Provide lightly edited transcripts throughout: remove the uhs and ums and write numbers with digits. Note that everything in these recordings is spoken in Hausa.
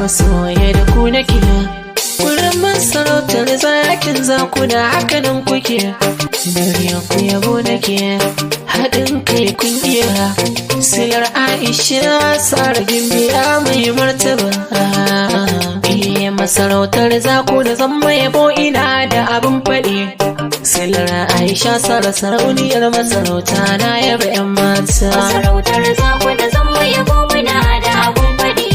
masoya da ku nake. Wurin masarautar zakin zakuna hakanan kuke. Dariya ku yabo nake, haɗin kai kun iya. Silar Aisha Sara Gimbiya mai martaba. Masarautar zakuna zan yabo ina da abin faɗi. Silar Aisha Sara sarauniyar masarauta na yaba 'yan mata. Masarautar zakuna zan yabo muna da abin faɗi.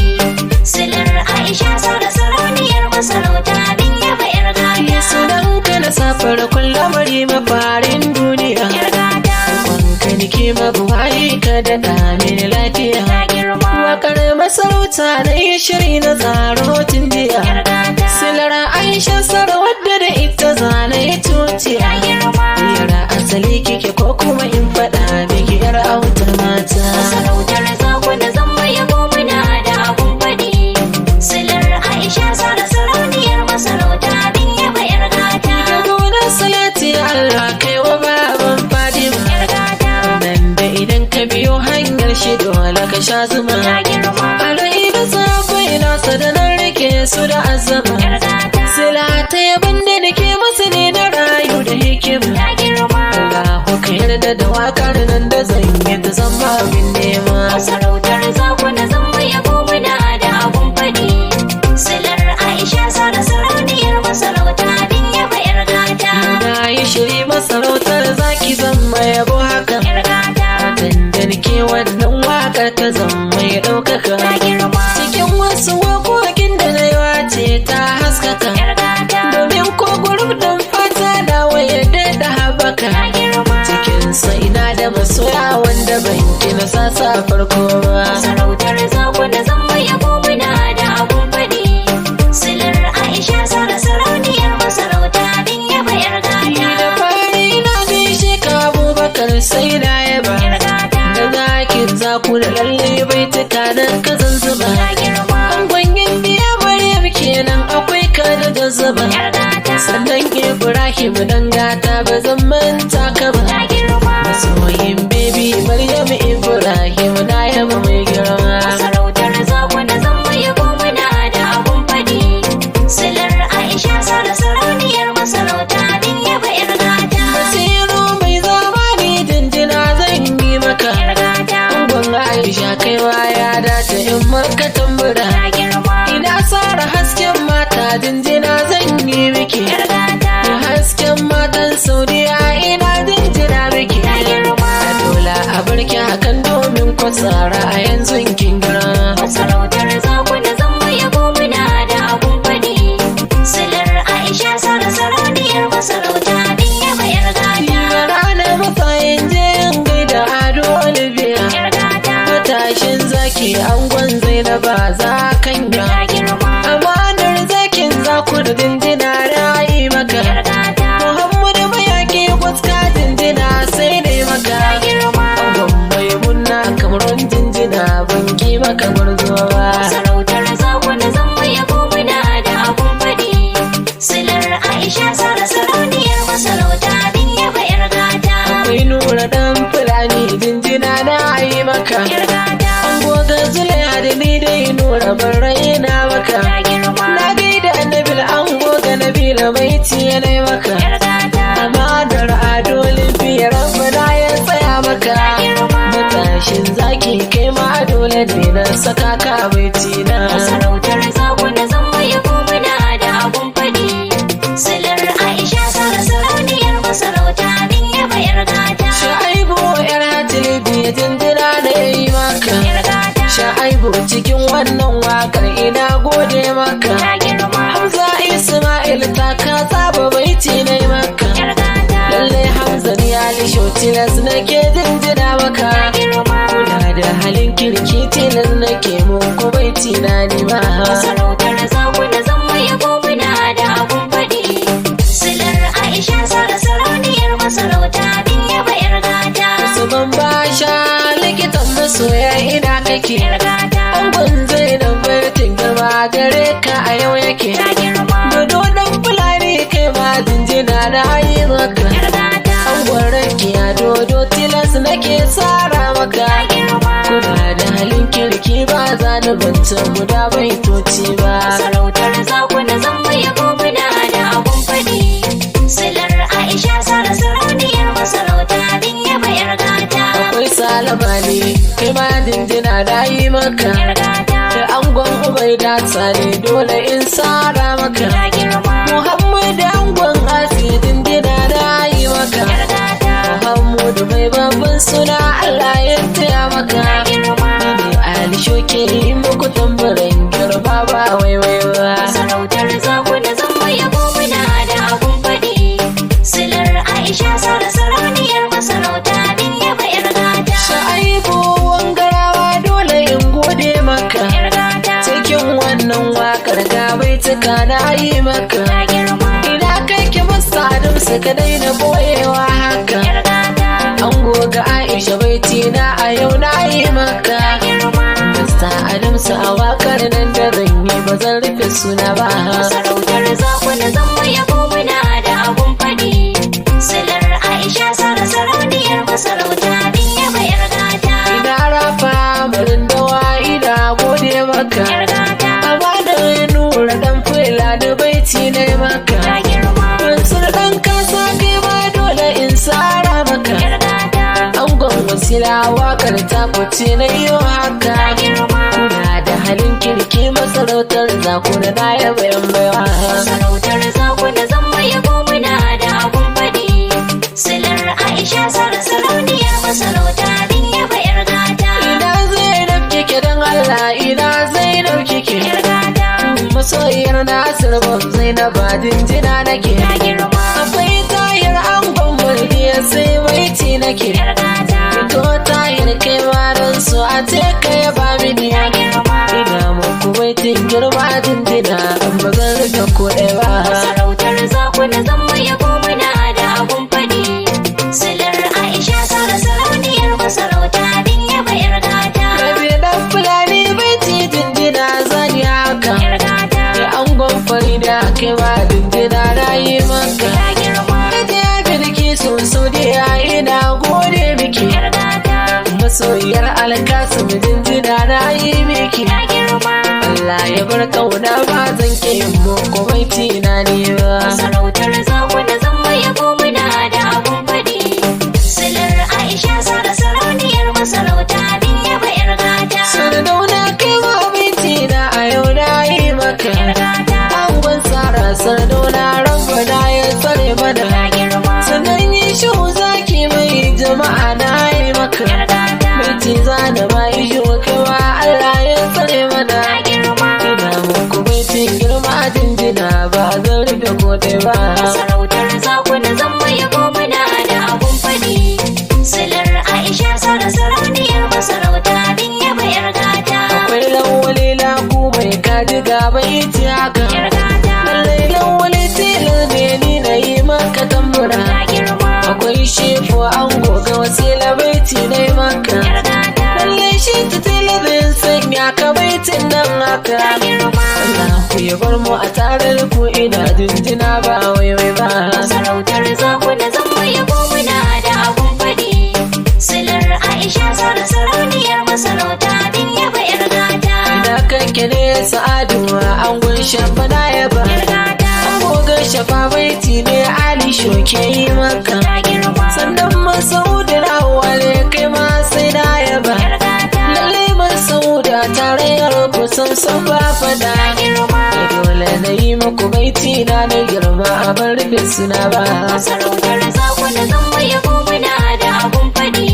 Silar Aisha Sara sarauniyar masarauta bin yaba 'yar gata. Sunan ka na safar kullamari mafarin duniya. 'Yar gata. Wanka nike mabuwayi ka daɗa mini lafiya. Ta girma. Wakar masarauta na yi shiri na tsaro tun jiya. 'Yar gata. Silar Aisha Sara wadda da ita zana ya tuciya. Ta girma. Yara asali kike ko kuma in faɗa miki 'yar autar mata. Masarautar zakuna zan yabo muna da abin faɗi. Silar Aisha Sara sarauniyar masarauta bin yaba 'yar gata. Gonar salati Allah kai wa baban Fadima. 'Yar gata. Nan da idan ka biyo hanyar shi dole ka sha zuma. Ta girma. Alai da safai nasa da nan rike su da azama. 'Yar gata. Sila ta yaban da nake masu ne na rayu da hikima. Ta girma. Allahu ka yarda da wakar nan da zan yi ta zama abin nema. Masarautar zakuna zan yabo muna da abun faɗi. Silar Aisha Sara sarauniyar masarauta bin yaba 'yar gata. Na yi shiri masarautar zaki zan yabo haka. 'Yar gata. Da nake wannan wakar ta zama ya ɗaukaka. Ta girma. Cikin wasu waƙoƙin da na yi wace ta haskaka. 'Yar gata. Domin ko gurub ɗin fata na waye da haɓaka. Ta girma. Cikinsa ina da masoya wanda ban gina sasa farko ba. Masarautar zakuna zan yabo muna da abun faɗi. Silar Aisha Sara sarauniyar masarauta bin yaba 'yar gata. Da fari na gaishe ka Abubakar sai na yaba. 'Yar gata. Da zakin zakuna lalle bai tuka nan ka zanzuba. Ta girma. Angon Indiya Maryam kenan akwai ka da gazzaba. 'Yar gata. Sannan Ibrahim dan gata ba zan manta ka ba. Ta girma. Masoyin baby Maryam Ibrahim na yaba mai girma. Masarautar zakuna zan yabo muna da abun faɗi. Silar Aisha Sara sarauniyar masarauta bin yaba 'yar gata. Basiru mai zamani jinjina zan yi maka. 'Yar gata. Angon Aisha kai ya dace in maka tambura. Ta girma. Ina Sara hasken mata jinjina zan yi miki. 'Yar gata. Hasken matan Saudiya ina jinjina miki. Ta girma. Dole a barki hakan domin kwasara a yanzu kin gira. Masarautar zakuna zan yabo muna da abun faɗi. Silar Aisha Sara sarauniyar masarauta bin yaba 'yar gata. Ranar mafayin jin gaida Ado Olivia. 'Yar gata. Matashin zaki angon Zainaba za kan ya. Ta girma. Amanar zakin zaku da dindina ra'ayi maka. 'Yar gata. Muhammadu mayaki gwaska dindina sai dai maka. Ta girma. Angon mai munna kamarun dindina banki maka gwarzowa. Masarautar zakuna zan yabo muna da abun faɗi. Silar Aisha Sara sarauniyar masarauta bin yaba 'yar gata. Akwai nura dan fulani dindina na yi maka. 'Yar gata. Goga zulaiha da ni dai nura ban raina maka. Ta girma. Na gaida annabil an goga nabila mai tiye na maka. 'Yar gata. Amadar Ado Libya rabbana ya tsaya maka. Ta girma. Matashin zaki kai ma dole ne na saka ka baiti na. Masarautar zakuna zan yabo muna da abun faɗi. Silar Aisha Sara sarauniyar masarauta bin yaba 'yar gata. Sha'aibu yar hatilibi jinjina na yi maka. 'Yar gata. Sha'aibu cikin wannan wakar ina gode maka. Ta girma. Hamza Ismail ta ka saba baiti na yi maka. 'Yar gata. Lalle Hamza ni Ali Shotilas nake jinjina maka. Ta girma. Kula da halin kirki tilas nake muku baiti na ni ma. Masarautar zakuna zan yabo muna da abun faɗi. Silar Aisha Sara sarauniyar masarauta bin yaba 'yar gata. Suban basha likitan masoya ina kake. 'Yar gata. Angon Zainab baitin gaba gare ka a yau yake. Ta girma. Dodo dan fulani kai ma jinjina na yi maka. 'Yar gata. Angon rakiya dodo tilas nake tsara maka. Ta girma. Kuna da halin kirki ni ba za ni banta guda baitoci ba. Masarautar Zakuna zan mai yabo muna da abun faɗi. Silar Aisha Sara sarauniyar masarauta bin yaba yar gata. Akwai salama ne kai ma dindina da yi maka. Yar gata. Da angon Ubaida Sale dole in sara maka. Ta girma. Muhammad angon Asi dindina da yi maka. Yar gata. Muhammadu mai babban suna Allah ya taya maka. Ta girma. Ni Ali shoke yi muku tambarin girma ba waiwai ba. Masarautar Zakuna zan mai yabo muna da abun faɗi. Silar Aisha Sara sarauniyar masarauta bin yaba yar gata. Shaibu wangarawa dole in gode maka. Yar gata. Cikin wannan wakar ga baituka na yi maka. Ta girma. Ina kai ki masa adam suka daina boyewa haka. Yar gata. An goga Aisha baiti na a yau na yi maka. Ta girma. Masta Adamsu a wakar nan da zan yi ba zan rufe suna ba. Masarautar Zakuna zan mai yabo muna da abun faɗi. Silar Aisha Sara sarauniyar masarauta bin yaba yar gata. Ina rafa marin dawa ina gode maka. Yar gata. Amma da nura dan fila da baiti na yi maka. Ta girma. Mansur dan kasa kai ma dole in sara maka. Yar gata. Angon wasila wakar ta fice na yi haka. Ta girma. Kuna da halin kirki masarautar Zakuna na yaba yan baiwa. Masarautar Zakuna zan mai yabo muna da abun faɗi. Silar Aisha Sara sarauniyar masarauta bin yaba yar gata. Ina Zainab kike dan Allah ina Zainab kike. Yar gata. Masoyiyar Nasir Bab Zainaba jinjina nake. Ta girma. Akwai tayar angon Mardiya sai baiti nake. Yar gata. Fito tayar kai maran su a ce ka yaba mini. Ta girma. Ina muku baitin girma jinjina an ba zan rika ko ɗaya ba. Masarautar Zakuna zan mai yabo muna da abun faɗi. Silar Aisha Sara sarauniyar masarauta bin yaba yar gata. Rabi dan Fulani baiti jinjina zani haka. Yar gata. Da angon Farida kai ma jinjina na yi maka. Ta girma. Kaje ya birki sun Saudiya ina gode miki. Yar gata. Masoyiyar Alkasim jinjina na yi miki. Ta girma. Allah ya bar kauna ba zan ke muku baiti na ne ba. Masarautar Zakuna zan mai yabo muna da abun faɗi. Silar Aisha Sara sarauniyar masarauta bin yaba yar gata. Sardauna kai ma baiti na a yau na yi maka. Yar gata. Angon Sara Sardauna rabbana ya tsare mana. Ta girma. Sannan yi shu zaki mai jama'a na yi maka. Yar gata. Baiti zana ma yi shu kai ma Allah ya tsare mana. Ta girma. Ina muku baitin girma jinjina ba zan rufe ko ɗaya ba. Masarautar Zakuna zan mai yabo muna da abun faɗi. Silar Aisha Sara sarauniyar masarauta bin yaba yar gata. Akwai lawali lagu mai kaji ga baiti haka. Yar gata. Lallai lawali tilar ne ni na yi maka tambura. Ta girma. Akwai shefu an goga wasila baiti na yi maka. Yar gata. Lallai shi ta tilarin sanya ka baitin nan haka. Ta girma. Allah ku ya bar mu a tare da ku ina jinjina ba waiwai ba. Masarautar Zakuna zan mai yabo muna da abun faɗi. Silar Aisha Sara sarauniyar masarauta bin yaba yar gata. Ina kake ne sa'adu an gun shafa na yaba. Yar gata. An goga shafa baiti ne Ali shoke yi maka. Ta girma. Sannan Masaudu na wale kai ma sai na yaba. Yar gata. Lalle Masauda tarayyar kusan san ba fada. Ta girma. Dole na yi muku baiti na girma a bar rufe suna ba. Masarautar Zakuna zan mai yabo muna da abun faɗi.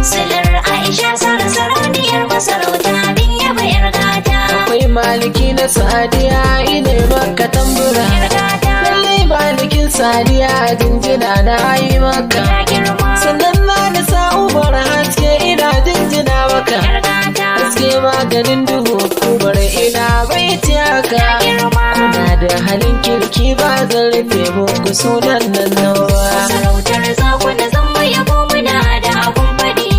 Silar Aisha Sara sarauniyar masarauta bin yaba yar gata. Akwai maliki na Sadiya ina maka tambura. Yar gata. Lalle malikin Sadiya jinjina na yi maka. Ta girma. Sannan na da sa'ubar haske ina jinjina maka. Yar gata. Haske maganin duhu kubar ina baiti haka. Ta girma. Kuna da halin kirki ba zan rufe muku sunan nan nawa. Masarautar Zakuna zan mai yabo muna da abun faɗi.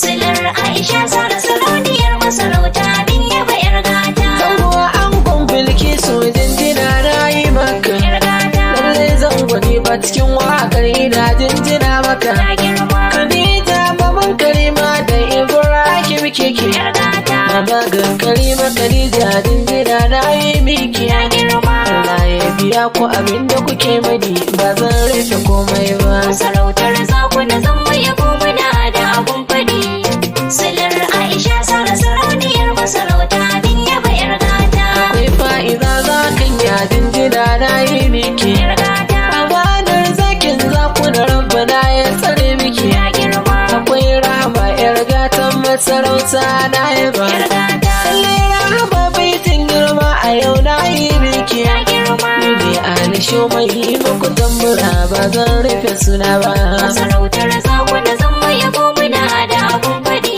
Silar Aisha Sara sarauniyar masarauta bin yaba yar gata. Zangowa angon Bilkisu jinjina na yi maka. Yar gata. Lallai zangwani ba cikin wakar ina jinjina maka. Ta girma. Khadija maman Karima da Ibrahim keke. Yar gata. Mama Karima Khadija dinjina na yi miki ya girma. Allah ya biya ku abin da kuke mani ba zan rufe komai ba. Masarautar Zakuna zan mai yabo muna da abun faɗi. Silar Aisha sarauniyar masarauta bin yaba yar gata. Akwai fa'iza zakan ya dinjina na yi miki Yar gata amanar zakin zakuna rabbana ya tsare miki. ya girma. Akwai rahama yar gatan masarauta na yaba. Yar gata Lallai rahama baitin girma a yau na yi miki. ya girma. Ni ne alisho mai yi muku tambura ba zan rufe suna ba. Masarautar Zakuna zan mai yabo muna da abun faɗi.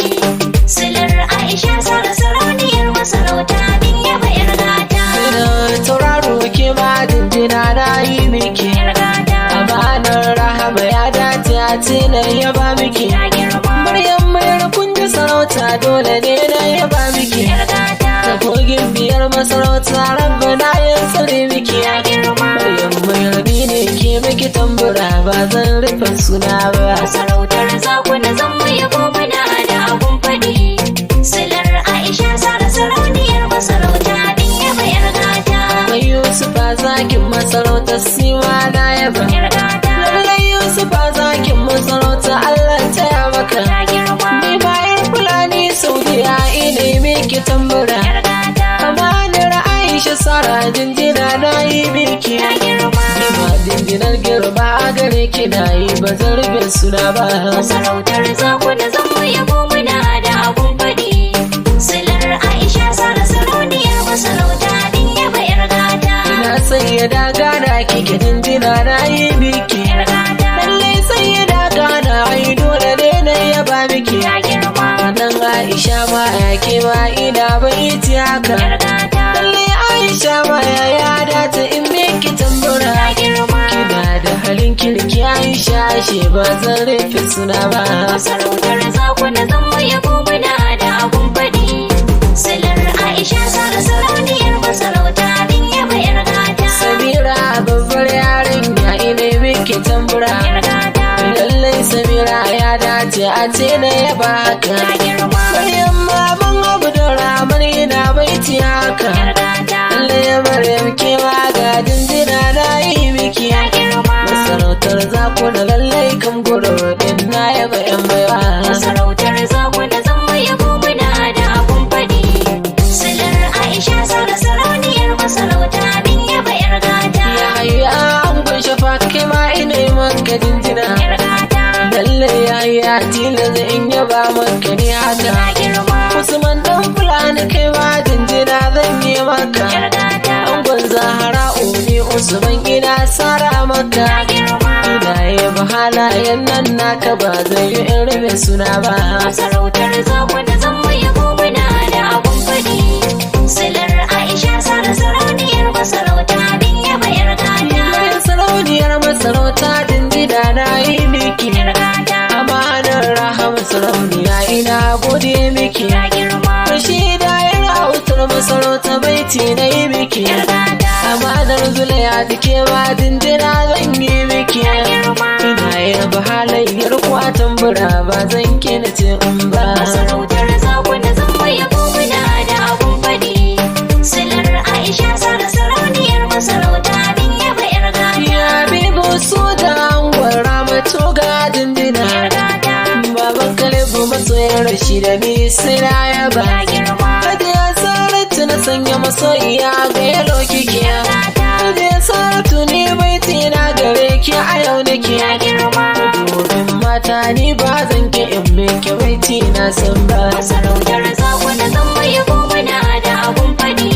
Silar Aisha sarauniyar masarauta bin yaba yar gata. Ina tauraro ke ma dinjina na yi miki. Yar gata Amanar rahama ya dace a tilar yaba miki. ya girma. Maryam mayar kun ji sarauta dole ne na yaba miki. Yar gata Ta kogin biyar masarauta rabbana ya tsare miki. ya girma. Maryam mayar ni ne ke miki tambura ba zan rufe suna ba. Masarautar Zakuna zan mai yabo muna da abun faɗi. Silar Aisha sarauniyar masarauta bin yaba yar gata. Akwai Yusufa zakin masarauta siwa na yaba. Yar gata Lallai Yusufa zakin masarauta Allah taya maka. ya girma. Ni bayan Fulani Saudiya ina miki tambura. Yar gata Amanar Aisha Sara jinjina na yi miki. ya girma. Ni ma jinjinar girma a gare ki na yi ba zan rufe suna ba. Masarautar Zakuna zan mai yabo muna da abun faɗi. Silar Aisha sarauniyar masarauta bin yaba yar gata. Ina sayyada gana kike jinjina na yi miki. Yar gata Lallai sayyada gana ai dole ne na yaba miki. ya girma. Dan Aisha ma ya ke ma ina baiti haka. Yar gata Lallai Aisha ma ya dace in miki tambura. ya girma. Kina da halin kirki Aisha ashe ba zan rufe suna ba. Masarautar Zakuna zan mai yabo muna da abun faɗi. Silar Aisha sarauniyar masarauta bin yaba yar gata. Samira babbar yarinya ina miki tambura. Yar gata Lallai Samira ya dace a ce na yaba haka. ya girma. Maryam maman Abdurrahman yana baiti haka. Yar gata Lallai Maryam ke ma ga jinjina na yi miki. ya girma. Masarautar Zakuna lallai kam guro din na yaba yan baiwa. Masarautar Zakuna zan mai yabo muna da abun faɗi. Silar Aisha sarauniyar masarauta bin yaba yar gata. Ya hayya an gunshe fa kai ma ina yi maka jinjina. Yar gata Lallai ya hayya tilas in yaba maka ni haka. ya girma. Usman dan Fulani kai ma jinjina zan yi maka. Yar gata Angon Zahra'u ne Usman ina sara maka. ya girma. Ina yaba halayen nan naka ba zai yi in rufe suna ba. Masarautar Zakuna zan mai yabo muna da abun faɗi. Silar Aisha sarauniyar masarauta bin yaba yar gata. Yayin sarauniyar masarauta jinjina na yi miki. Yar gata Amanar rahama sarauniya ina gode miki. ya girma. Rashida yar autar masarauta baiti na yi miki. Yar gata Amanar Zulaiya take ma jinjina zan yi miki. ya girma. Ina yaba halayyar kwatan bura ba zan kina ce in ba. Masarautar Zakuna zan mai yabo muna da abun faɗi. Silar Aisha sarauniyar masarauta bin yaba yar gata. Ya bibo so da angon Ramatu ga jinjina. Yar gata Baban Kalibu masoyin Rashida ni sai na yaba. ya girma. Hajiya Saratu na sanya masoyiya ga yalo kike. Yar gata Hajiya Saratu ni baiti na gare ki a yau nake. ya girma. Domin mata ni ba zan ki in miki baiti na san ba. Masarautar Zakuna zan mai yabo muna da abun faɗi.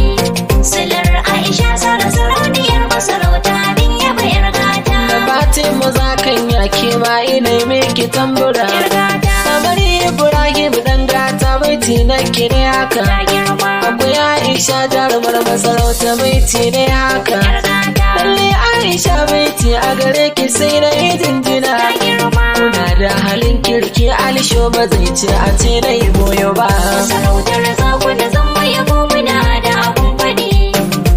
Silar Aisha sarauniyar masarauta bin yaba yar gata. Da batin maza kan yake ma ina miki tambura. Yar gata Kamar Ibrahim dan gata baiti na ki ne haka. ya girma. Akwai Aisha jarumar masarauta baiti ne haka. Yar gata Lalle Aisha baiti a gare ki sai na yi jinjina. ya girma. Kuna da halin kirki Alisho ba zai ce a ce na yi boyo ba. Masarautar Zakuna zan mai yabo muna da abun faɗi.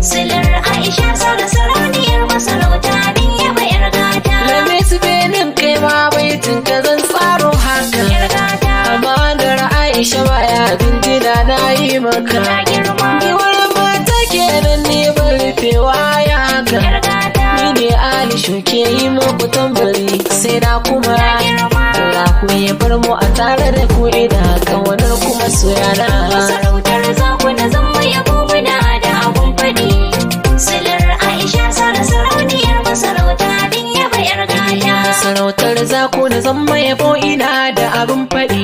Silar Aisha sarauniyar masarauta bin yaba yar gata. Lame su benin kai ma baitin ka zan tsaro haka. Yar gata Amanar Aisha baya jinjina na yi maka. ta girma. Giwar mata kenan ne ban rufewa ya haka. Yar gata Ni ne Ali shuke yi muku tambari sai na kuma. ta girma. Allah ku ya bar mu a tare da ku ina ƙaunar kuma soyana. Masarautar Zakuna zan mai yabo muna da abun faɗi. Silar Aisha sarauniyar masarauta din yaba yar gata. Masarautar Zakuna zan mai yabo ina da abin faɗi.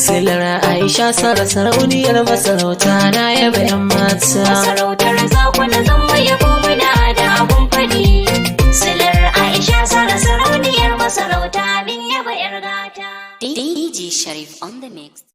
Silar Aisha sarauniyar masarauta na yaba 'yan mata. Masarautar